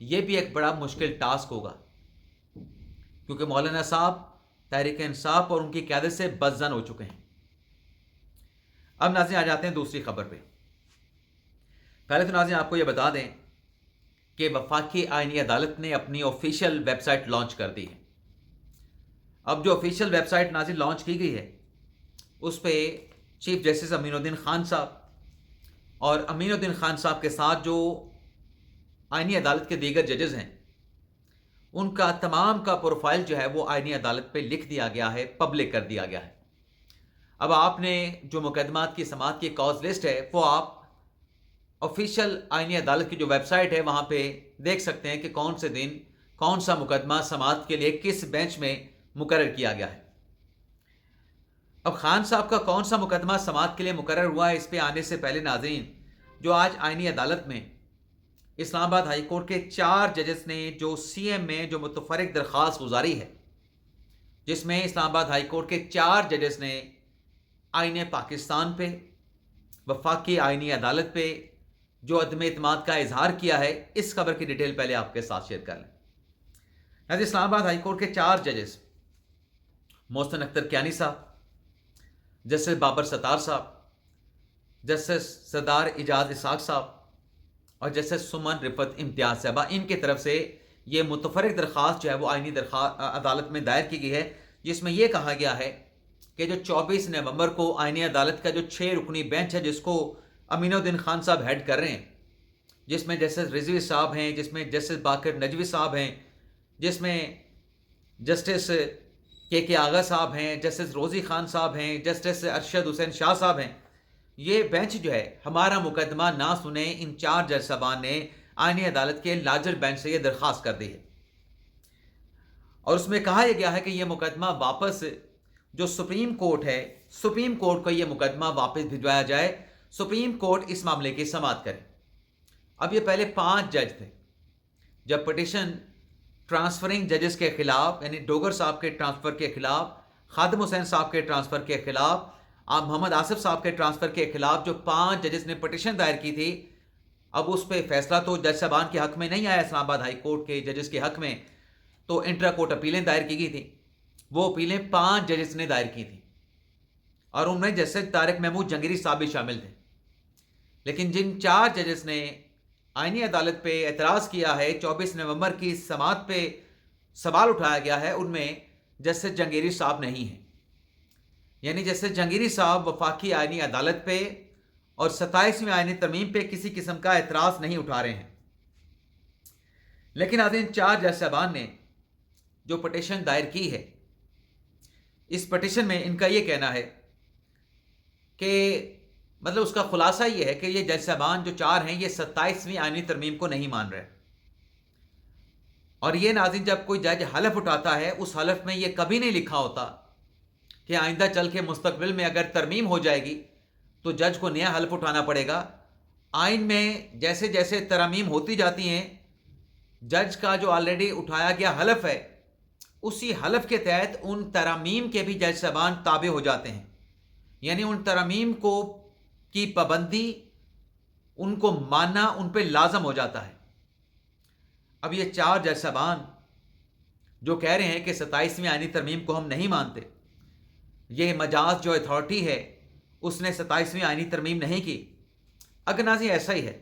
یہ بھی ایک بڑا مشکل ٹاسک ہوگا، کیونکہ مولانا صاحب تحریک انصاف اور ان کی قیادت سے بدظن ہو چکے ہیں۔ اب ناظرین آ جاتے ہیں دوسری خبر پہ۔ پہلے تو ناظرین آپ کو یہ بتا دیں کہ وفاقی آئینی عدالت نے اپنی آفیشیل ویب سائٹ لانچ کر دی ہے۔ اب جو آفیشیل ویب سائٹ ناظرین لانچ کی گئی ہے اس پہ چیف جسٹس امین الدین خان صاحب اور امین الدین خان صاحب کے ساتھ جو آئینی عدالت کے دیگر ججز ہیں ان کا تمام کا پروفائل جو ہے وہ آئینی عدالت پہ لکھ دیا گیا ہے، پبلک کر دیا گیا ہے۔ اب آپ نے جو مقدمات کی سماعت کی کاز لسٹ ہے وہ آپ آفیشیل آئینی عدالت کی جو ویب سائٹ ہے وہاں پہ دیکھ سکتے ہیں کہ کون سے دن کون سا مقدمہ سماعت کے لیے کس بینچ میں مقرر کیا گیا ہے۔ اب خان صاحب کا کون سا مقدمہ سماعت کے لیے مقرر ہوا ہے، اس پہ آنے سے پہلے ناظرین جو آج آئینی عدالت میں اسلام آباد ہائی کورٹ کے 4 ججز نے جو سی ایم میں جو متفرق درخواست گزاری ہے، جس میں اسلام آباد ہائی کورٹ کے 4 ججز نے آئین پاکستان پہ، وفاقی آئینی عدالت پہ جو عدم اعتماد کا اظہار کیا ہے، اس خبر کی ڈیٹیل پہلے آپ کے ساتھ شیئر کر لیں۔ اسلام آباد ہائی کورٹ کے 4 ججز محسن اختر کیانی صاحب، جسٹس بابر ستار صاحب، جسٹس سردار اعجاز اسحاق صاحب اور جسٹس سمن رفت امتیاز صاحبہ، ان کی طرف سے یہ متفرق درخواست جو ہے وہ آئینی عدالت میں دائر کی گئی ہے، جس میں یہ کہا گیا ہے کہ جو 24 نومبر کو آئینی عدالت کا جو 6 رکنی بینچ ہے جس کو امین الدین خان صاحب ہیڈ کر رہے ہیں، جس میں جسٹس رضوی صاحب ہیں، جس میں جسٹس باقر نجوی صاحب ہیں، جس میں جسٹس کے آغا صاحب ہیں، جسٹس روزی خان صاحب ہیں، جسٹس ارشد حسین شاہ صاحب ہیں، یہ بینچ جو ہے ہمارا مقدمہ نہ سنے، ان 4 جج صاحبان نے آئینی عدالت کے لارجر بینچ سے یہ درخواست کر دی ہے، اور اس میں کہا یہ گیا ہے کہ یہ مقدمہ واپس جو سپریم کورٹ ہے، سپریم کورٹ کو یہ مقدمہ واپس بھجوایا جائے، سپریم کورٹ اس معاملے کی سماعت کرے۔ اب یہ پہلے 5 جج تھے، جب پٹیشن ٹرانسفرنگ ججز کے خلاف، یعنی ڈوگر صاحب کے ٹرانسفر کے خلاف، خادم حسین صاحب کے ٹرانسفر کے خلاف، محمد آصف صاحب کے ٹرانسفر کے خلاف جو 5 ججز نے پٹیشن دائر کی تھی، اب اس پہ فیصلہ تو جج صاحبان کے حق میں نہیں آیا، اسلام آباد ہائی کورٹ کے ججز کے حق میں، تو انٹرا کورٹ اپیلیں دائر کی گئی تھیں۔ وہ اپیلیں 5 ججز نے دائر کی تھیں، اور ان میں جسٹس طارق محمود جہانگیری صاحب بھی شامل تھے، لیکن جن 4 ججز نے آئینی عدالت پہ اعتراض کیا ہے، 24 نومبر کی سماعت پہ سوال اٹھایا گیا ہے، ان میں جسٹس جہانگیری صاحب نہیں ہیں، یعنی جسٹس جہانگیری صاحب وفاقی آئینی عدالت پہ اور 27ویں آئینی ترمیم پہ کسی قسم کا اعتراض نہیں اٹھا رہے ہیں۔ لیکن آج ان 4 جج صاحبان نے جو پٹیشن دائر کی ہے، اس پٹیشن میں ان کا یہ کہنا ہے کہ مطلب اس کا خلاصہ یہ ہے کہ یہ جج صاحبان جو 4 ہیں یہ 27ویں آئینی ترمیم کو نہیں مان رہے، اور یہ ناظرین جب کوئی جج حلف اٹھاتا ہے، اس حلف میں یہ کبھی نہیں لکھا ہوتا کہ آئندہ چل کے مستقبل میں اگر ترمیم ہو جائے گی تو جج کو نیا حلف اٹھانا پڑے گا۔ آئین میں جیسے جیسے ترامیم ہوتی جاتی ہیں، جج کا جو آلریڈی اٹھایا گیا حلف ہے، اسی حلف کے تحت ان ترامیم کے بھی جج صاحبان تابع ہو جاتے ہیں، یعنی ان ترامیم کو کی پابندی، ان کو ماننا ان پہ لازم ہو جاتا ہے۔ اب یہ 4 جج صاحبان جو کہہ رہے ہیں کہ 27ویں آئینی ترمیم کو ہم نہیں مانتے، یہ مجاز جو اتھارٹی ہے اس نے 27ویں آئینی ترمیم نہیں کی۔ اگر ناظرین ایسا ہی ہے،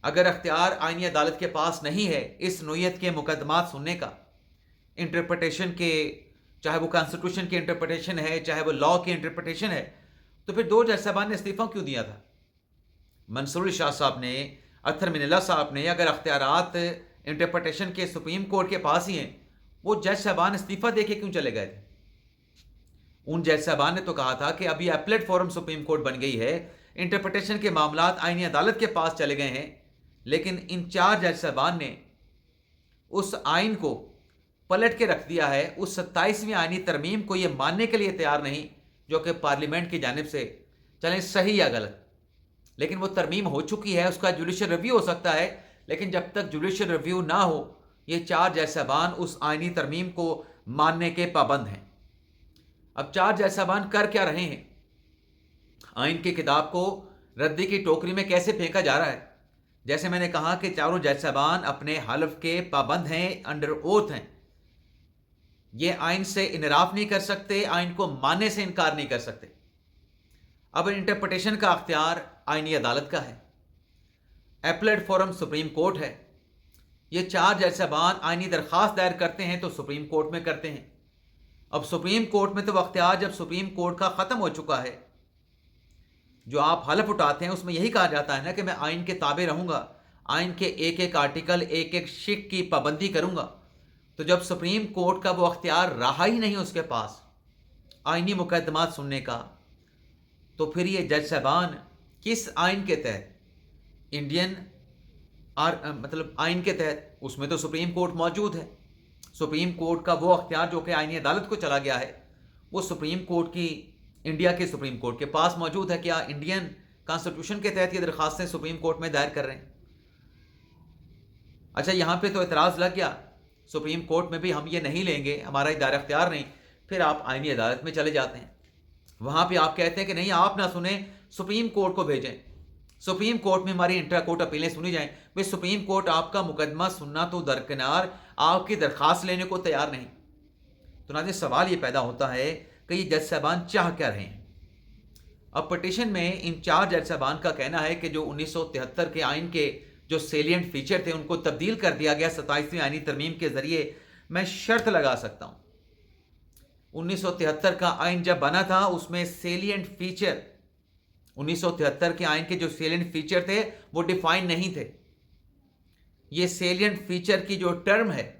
اگر اختیار آئینی عدالت کے پاس نہیں ہے اس نوعیت کے مقدمات سننے کا، انٹرپریٹیشن کے، چاہے وہ کانسٹیٹیوشن کی انٹرپریٹیشن ہے، چاہے وہ لا کی انٹرپریٹیشن ہے، تو پھر 2 جج صاحبان نے استعفیٰ کیوں دیا تھا؟ منصور شاہ صاحب نے، اطہر من اللہ صاحب نے، اگر اختیارات انٹرپریٹیشن کے سپریم کورٹ کے پاس ہی ہیں، وہ جج صاحبان استعفیٰ دے کے کیوں چلے گئے تھے؟ ان جج صاحبان نے تو کہا تھا کہ ابھی ایپلیٹ فورم سپریم کورٹ بن گئی ہے، انٹرپریٹیشن کے معاملات آئینی عدالت کے پاس چلے گئے ہیں، لیکن ان 4 جج صاحبان نے اس آئین کو پلٹ کے رکھ دیا ہے، اس 27ویں آئینی ترمیم کو یہ ماننے کے لیے تیار نہیں جو کہ پارلیمنٹ کی جانب سے، چلیں صحیح یا غلط، لیکن وہ ترمیم ہو چکی ہے، اس کا جوڈیشل ریویو ہو سکتا ہے، لیکن جب تک جوڈیشل ریویو نہ ہو یہ 4 جج صاحبان اس آئینی ترمیم کو ماننے کے پابند ہیں۔ اب 4 جج صاحبان کر کیا رہے ہیں؟ آئین کی کتاب کو ردی کی ٹوکری میں کیسے پھینکا جا رہا ہے؟ جیسے میں نے کہا کہ چاروں جج صاحبان اپنے حلف کے پابند ہیں، انڈر اوتھ ہیں. یہ آئین سے انحراف نہیں کر سکتے، آئین کو ماننے سے انکار نہیں کر سکتے. اب انٹرپریٹیشن کا اختیار آئینی عدالت کا ہے. ایپلیٹ فورم سپریم کورٹ ہے. یہ 4 جج صاحبان آئینی درخواست دائر کرتے ہیں تو سپریم کورٹ میں کرتے ہیں. اب سپریم کورٹ میں تو اختیار جب سپریم کورٹ کا ختم ہو چکا ہے، جو آپ حلف اٹھاتے ہیں اس میں یہی کہا جاتا ہے نا کہ میں آئین کے تابع رہوں گا، آئین کے ایک ایک آرٹیکل، ایک ایک شق کی پابندی کروں گا. تو جب سپریم کورٹ کا وہ اختیار رہا ہی نہیں اس کے پاس آئینی مقدمات سننے کا، تو پھر یہ جج صاحبان کس آئین کے تحت، انڈین مطلب آئین کے تحت، اس میں تو سپریم کورٹ موجود ہے. سپریم کورٹ کا وہ اختیار جو کہ آئینی عدالت کو چلا گیا ہے، وہ سپریم کورٹ کی، انڈیا کے سپریم کورٹ کے پاس موجود ہے. کیا انڈین کانسٹیٹیوشن کے تحت یہ درخواستیں سپریم کورٹ میں دائر کر رہے ہیں؟ اچھا، یہاں پہ تو اعتراض لگ گیا سپریم کورٹ میں بھی ہم یہ نہیں لیں گے، ہمارا دائرہ اختیار نہیں. پھر آپ آئینی عدالت میں چلے جاتے ہیں، وہاں پہ آپ کہتے ہیں کہ نہیں، آپ نہ سنیں، سپریم کورٹ کو بھیجیں، سپریم کورٹ میں ہماری انٹرا کورٹ اپیلیں سنی جائیں. بھائی سپریم کورٹ آپ کا مقدمہ سننا تو درکنار، آپ کی درخواست لینے کو تیار نہیں. تو ناظرین، سوال یہ پیدا ہوتا ہے کہ یہ جج صاحبان چاہ کیا رہے ہیں؟ اب پٹیشن میں ان 4 جج صاحبان کا کہنا ہے کہ جو 1973 کے آئین کے جو سیلینٹ فیچر تھے ان کو تبدیل کر دیا گیا 27ویں آئینی ترمیم کے ذریعے. میں شرط لگا سکتا ہوں 1973 کا آئین جب بنا تھا اس میں سیلینٹ فیچر، 1973 کے آئین کے جو سیلینٹ فیچر تھے وہ ڈیفائن نہیں تھے. یہ سیلینٹ فیچر کی جو ٹرم ہے،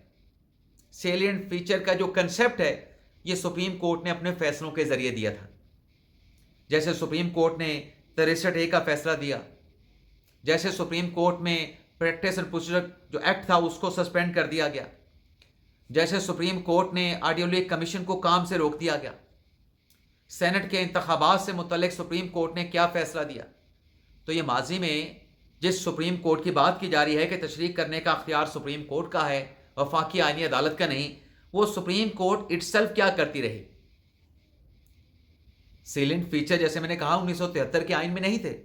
سیلینٹ فیچر کا جو کنسپٹ ہے، یہ سپریم کورٹ نے اپنے فیصلوں کے ذریعے دیا تھا. جیسے سپریم کورٹ نے 63A کا فیصلہ دیا، جیسے سپریم کورٹ میں پریکٹس اینڈ پروسیجر جو ایکٹ تھا اس کو سسپینڈ کر دیا گیا، جیسے سپریم کورٹ نے آڈیو لیک کمیشن کو کام سے روک دیا گیا. سینٹ کے انتخابات سے متعلق سپریم کورٹ نے کیا فیصلہ دیا. تو یہ ماضی میں جس سپریم کورٹ کی بات کی جا رہی ہے کہ تشریح کرنے کا اختیار سپریم کورٹ کا ہے، وفاقی آئینی عدالت کا نہیں، وہ سپریم کورٹ اٹ سیلف کیا کرتی رہی. سیلینٹ فیچر جیسے میں نے کہا 1973 کے آئین میں نہیں تھے.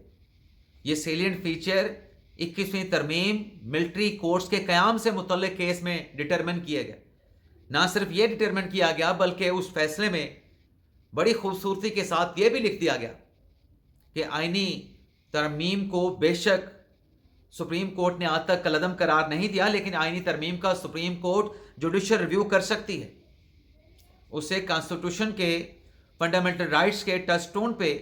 یہ سیلینٹ فیچر 21ویں ترمیم ملٹری کورٹس کے قیام سے متعلق کیس میں ڈٹرمن کیا گیا. نہ صرف یہ ڈٹرمن کیا گیا بلکہ اس فیصلے میں بڑی خوبصورتی کے ساتھ یہ بھی لکھ دیا گیا کہ آئینی ترمیم کو بے شک سپریم کورٹ نے آج تک کالعدم قرار نہیں دیا، لیکن آئینی ترمیم کا سپریم کورٹ جوڈیشل ریویو کر سکتی ہے. اسے کانسٹیٹیوشن کے فنڈامنٹل رائٹس کے ٹچ سٹون پہ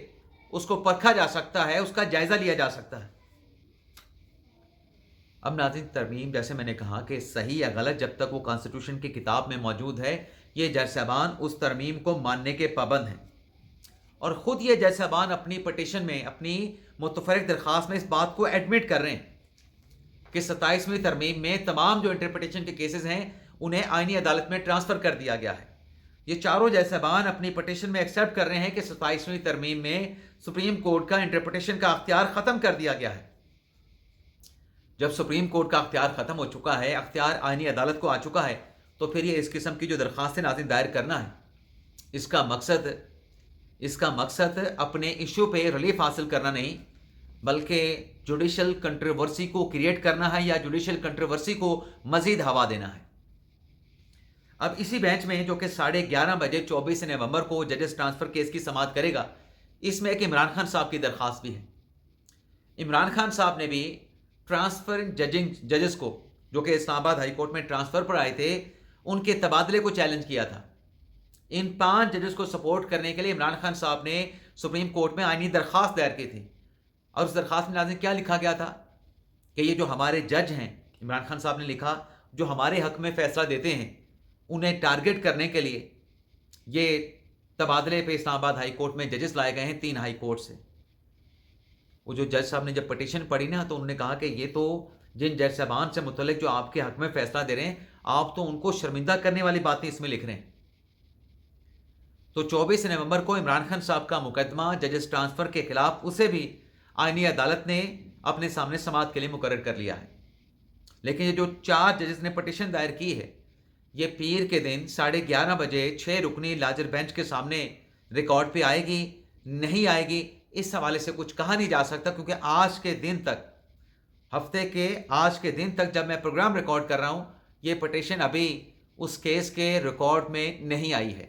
اس کو پرکھا جا سکتا ہے، اس کا جائزہ لیا جا سکتا ہے. اب ناظرین، ترمیم جیسے میں نے کہا کہ صحیح یا غلط جب تک وہ کانسٹیٹیوشن کی کتاب میں موجود ہے، یہ جج صاحبان اس ترمیم کو ماننے کے پابند ہیں. اور خود یہ جج صاحبان اپنی پٹیشن میں، اپنی متفرق درخواست میں اس بات کو ایڈمٹ کر رہے ہیں کہ 27ویں ترمیم میں تمام جو انٹرپریٹیشن کے کیسز ہیں انہیں آئینی عدالت میں ٹرانسفر کر دیا گیا ہے. یہ چاروں جج صاحبان اپنی پٹیشن میں ایکسیپٹ کر رہے ہیں کہ 27ویں ترمیم میں سپریم کورٹ کا انٹرپریٹیشن کا اختیار ختم کر دیا گیا ہے. جب سپریم کورٹ کا اختیار ختم ہو چکا ہے، اختیار آئینی عدالت کو آ چکا ہے، تو پھر یہ اس قسم کی جو درخواستیں ناظرین دائر کرنا ہے، اس کا مقصد اپنے ایشو پہ ریلیف حاصل کرنا نہیں، بلکہ جوڈیشل کنٹروورسی کو کریٹ کرنا ہے یا جوڈیشل کنٹروورسی کو مزید ہوا دینا ہے. اب اسی بینچ میں جو کہ 11:30 بجے 24 نومبر کو ججز ٹرانسفر کیس کی سماعت کرے گا، اس میں ایک عمران خان صاحب کی درخواست بھی ہے. عمران خان صاحب نے بھی ٹرانسفر ججز کو جو کہ اسلام آباد ہائی کورٹ میں ٹرانسفر پر آئے تھے، ان کے تبادلے کو چیلنج کیا تھا. ان 5 ججز کو سپورٹ کرنے کے لیے عمران خان صاحب نے سپریم کورٹ میں آئینی درخواست دائر کی تھی. اور اس درخواست میں ناظرین کیا لکھا گیا تھا کہ یہ جو ہمارے جج ہیں، عمران خان صاحب نے لکھا، جو ہمارے حق میں فیصلہ دیتے ہیں، انہیں ٹارگٹ کرنے کے لیے یہ تبادلے پہ اسلام آباد ہائی کورٹ میں ججز لائے گئے ہیں 3 ہائی کورٹ سے. وہ جو جج صاحب نے جب پٹیشن پڑھی نا، تو انہوں نے کہا کہ یہ تو جن جج صاحبان سے متعلق جو آپ کے حق میں فیصلہ دے رہے ہیں، آپ تو ان کو شرمندہ کرنے والی باتیں اس میں لکھ رہے ہیں. تو 24 نومبر کو عمران خان صاحب کا مقدمہ ججز ٹرانسفر کے خلاف اسے بھی آئینی عدالت نے اپنے سامنے سماعت کے لیے مقرر کر لیا ہے. لیکن یہ جو 4 ججز نے پٹیشن دائر کی ہے، یہ پیر کے دن 11:30 بجے 6 رکنی لارجر بینچ کے سامنے ریکارڈ پہ آئے گی نہیں آئے گی، اس حوالے سے کچھ کہا نہیں جا سکتا، کیونکہ آج کے دن تک ہفتے کے آج کے دن تک جب میں پروگرام ریکارڈ کر رہا ہوں یہ پٹیشن ابھی اس کیس کے ریکارڈ میں نہیں آئی ہے۔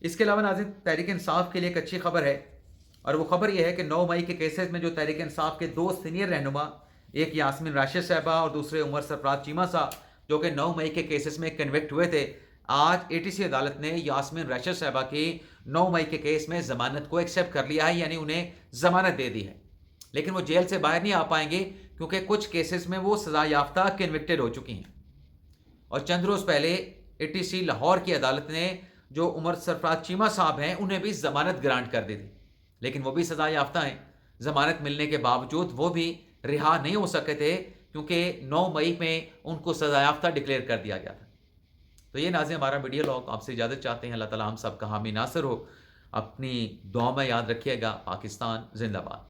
اس کے علاوہ ناظرین تحریک انصاف کے لیے ایک اچھی خبر ہے، اور وہ خبر یہ ہے کہ 9 مئی کے کیسز میں جو تحریک انصاف کے 2 سینئر رہنما، ایک یاسمین راشد صاحبہ اور دوسرے عمر سرفراز چیمہ صاحب، جو کہ 9 مئی کے کیسز میں کنوکٹ ہوئے تھے، آج ATC عدالت نے یاسمین راشد صاحبہ کی 9 مئی کے کیس میں ضمانت کو ایکسیپٹ کر لیا ہے، یعنی انہیں ضمانت دے دی ہے، لیکن وہ جیل سے باہر نہیں آ پائیں گے کیونکہ کچھ کیسز میں وہ سزا یافتہ کنوکٹڈ ہو چکی ہیں۔ اور چند روز پہلے ATC لاہور کی عدالت نے جو عمر سرفراز چیمہ صاحب ہیں انہیں بھی ضمانت گرانٹ کر دی تھی، لیکن وہ بھی سزا یافتہ ہیں۔ ضمانت ملنے کے باوجود وہ بھی رہا نہیں ہو سکے تھے کیونکہ 9 مئی میں ان کو سزا یافتہ ڈکلیئر کر دیا گیا تھا۔ تو یہ ناظرین ہمارا ویڈیو لاگ آپ سے اجازت چاہتے ہیں۔ اللہ تعالیٰ ہم سب کا حامی ناصر ہو۔ اپنی دعا میں یاد رکھیے گا۔ پاکستان زندہ باد۔